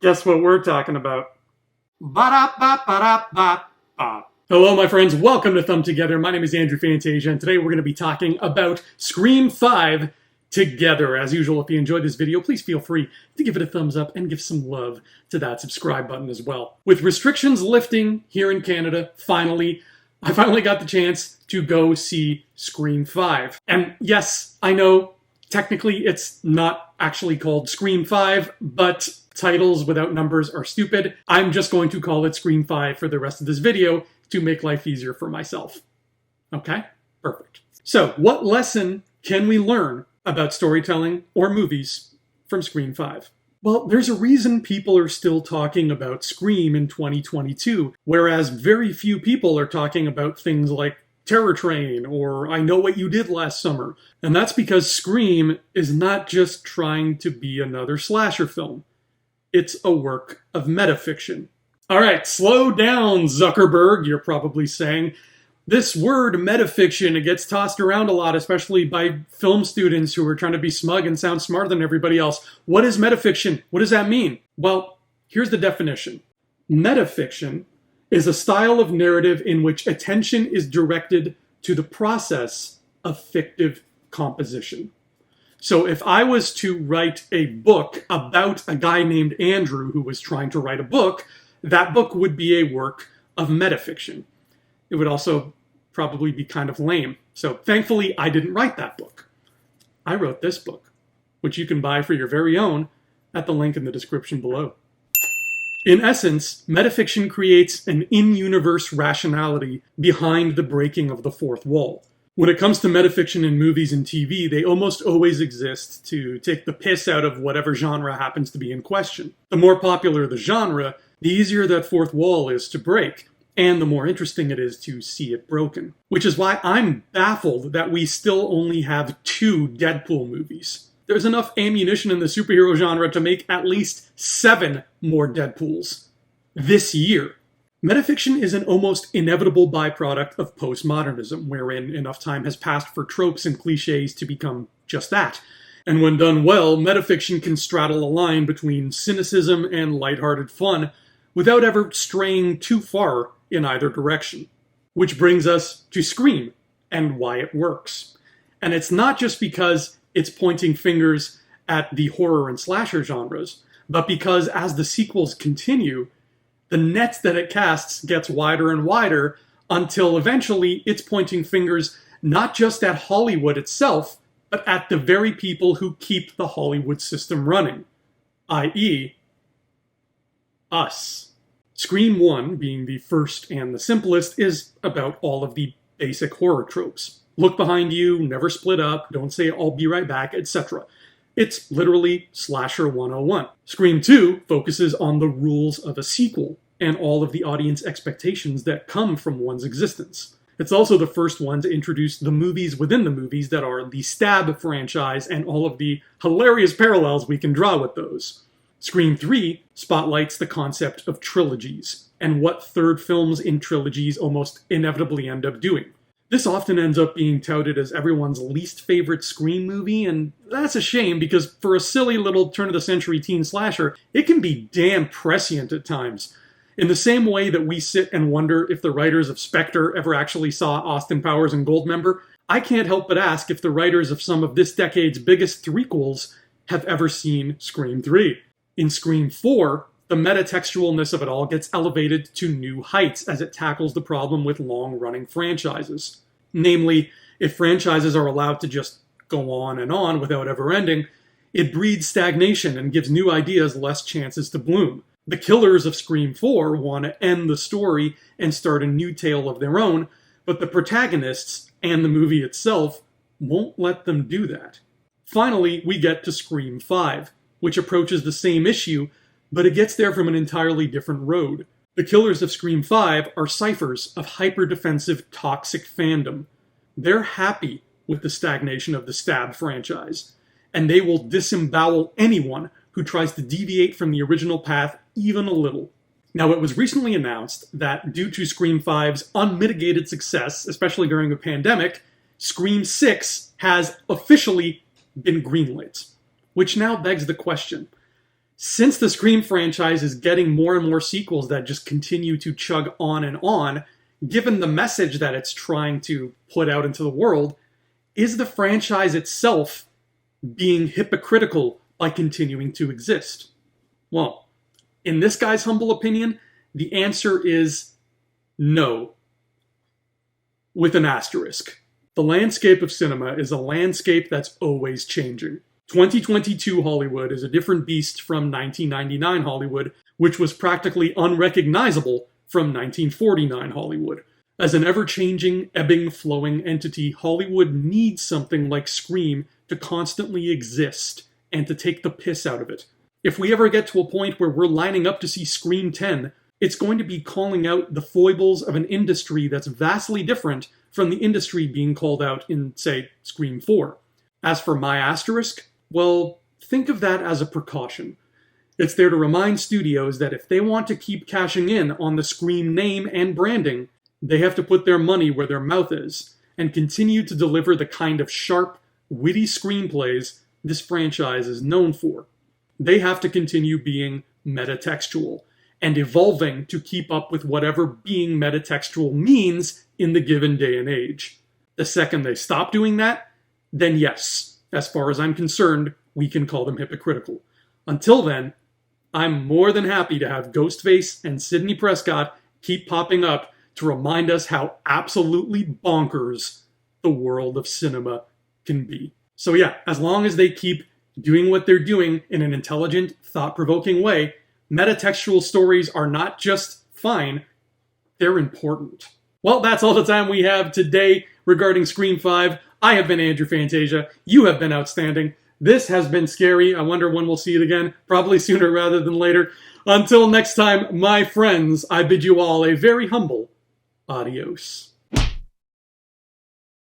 Guess what we're talking about? Ba-da-ba-ba-da-ba-ba. Hello, my friends. Welcome to Thumb Together. My name is Andrew Fantasia, and today we're going to be talking about Scream 5 together. As usual, if you enjoyed this video, please feel free to give it a thumbs up and give some love to that subscribe button as well. With restrictions lifting here in Canada, I finally got the chance to go see Scream 5. And yes, I know, technically it's not actually called Scream 5, but titles without numbers are stupid. I'm just going to call it Scream 5 for the rest of this video to make life easier for myself. Okay? Perfect. So, what lesson can we learn about storytelling or movies from Scream 5? Well, there's a reason people are still talking about Scream in 2022, whereas very few people are talking about things like Terror Train or I Know What You Did Last Summer. And that's because Scream is not just trying to be another slasher film. It's a work of metafiction. All right, slow down, Zuckerberg, you're probably saying. This word, metafiction, it gets tossed around a lot, especially by film students who are trying to be smug and sound smarter than everybody else. What is metafiction? What does that mean? Well, here's the definition. Metafiction is a style of narrative in which attention is directed to the process of fictive composition. So if I was to write a book about a guy named Andrew who was trying to write a book, that book would be a work of metafiction. It would also probably be kind of lame. So thankfully, I didn't write that book. I wrote this book, which you can buy for your very own at the link in the description below. In essence, metafiction creates an in-universe rationality behind the breaking of the fourth wall. When it comes to metafiction in movies and TV, they almost always exist to take the piss out of whatever genre happens to be in question. The more popular the genre, the easier that fourth wall is to break, and the more interesting it is to see it broken. Which is why I'm baffled that we still only have 2 Deadpool movies. There's enough ammunition in the superhero genre to make at least 7 more Deadpools this year. Metafiction is an almost inevitable byproduct of postmodernism, wherein enough time has passed for tropes and cliches to become just that. And when done well, metafiction can straddle a line between cynicism and lighthearted fun without ever straying too far in either direction. Which brings us to Scream and why it works. And it's not just because it's pointing fingers at the horror and slasher genres, but because as the sequels continue, the net that it casts gets wider and wider until eventually it's pointing fingers not just at Hollywood itself, but at the very people who keep the Hollywood system running, i.e., us. Scream 1, being the first and the simplest, is about all of the basic horror tropes. Look behind you, never split up, don't say I'll be right back, etc. It's literally Slasher 101. Scream 2 focuses on the rules of a sequel and all of the audience expectations that come from one's existence. It's also the first one to introduce the movies within the movies that are the Stab franchise and all of the hilarious parallels we can draw with those. Scream 3 spotlights the concept of trilogies and what third films in trilogies almost inevitably end up doing. This often ends up being touted as everyone's least favorite Scream movie, and that's a shame because for a silly little turn-of-the-century teen slasher, it can be damn prescient at times. In the same way that we sit and wonder if the writers of Spectre ever actually saw Austin Powers and Goldmember, I can't help but ask if the writers of some of this decade's biggest threequels have ever seen Scream 3. In Scream 4, the metatextualness of it all gets elevated to new heights as it tackles the problem with long-running franchises. Namely, if franchises are allowed to just go on and on without ever ending, it breeds stagnation and gives new ideas less chances to bloom. The killers of Scream 4 want to end the story and start a new tale of their own, but the protagonists and the movie itself won't let them do that. Finally, we get to Scream 5, which approaches the same issue, but it gets there from an entirely different road. The killers of Scream 5 are ciphers of hyper-defensive toxic fandom. They're happy with the stagnation of the Stab franchise, and they will disembowel anyone who tries to deviate from the original path even a little. Now, it was recently announced that due to Scream 5's unmitigated success, especially during the pandemic, Scream 6 has officially been greenlit. Which now begs the question, Since the Scream franchise is getting more and more sequels that just continue to chug on, given the message that it's trying to put out into the world, is the franchise itself being hypocritical by continuing to exist? Well, in this guy's humble opinion, the answer is no, with an asterisk. The landscape of cinema is a landscape that's always changing. 2022 Hollywood is a different beast from 1999 Hollywood, which was practically unrecognizable from 1949 Hollywood. As an ever-changing, ebbing, flowing entity, Hollywood needs something like Scream to constantly exist and to take the piss out of it. If we ever get to a point where we're lining up to see Scream 10, it's going to be calling out the foibles of an industry that's vastly different from the industry being called out in, say, Scream 4. As for my asterisk, well, think of that as a precaution. It's there to remind studios that if they want to keep cashing in on the Scream name and branding, they have to put their money where their mouth is and continue to deliver the kind of sharp, witty screenplays this franchise is known for. They have to continue being metatextual and evolving to keep up with whatever being metatextual means in the given day and age. The second they stop doing that, then yes, as far as I'm concerned, we can call them hypocritical. Until then, I'm more than happy to have Ghostface and Sidney Prescott keep popping up to remind us how absolutely bonkers the world of cinema can be. So yeah, as long as they keep doing what they're doing in an intelligent, thought-provoking way, metatextual stories are not just fine, they're important. Well, that's all the time we have today regarding Scream 5. I have been Andrew Fantasia. You have been outstanding. This has been scary. I wonder when we'll see it again. Probably sooner rather than later. Until next time, my friends, I bid you all a very humble adios.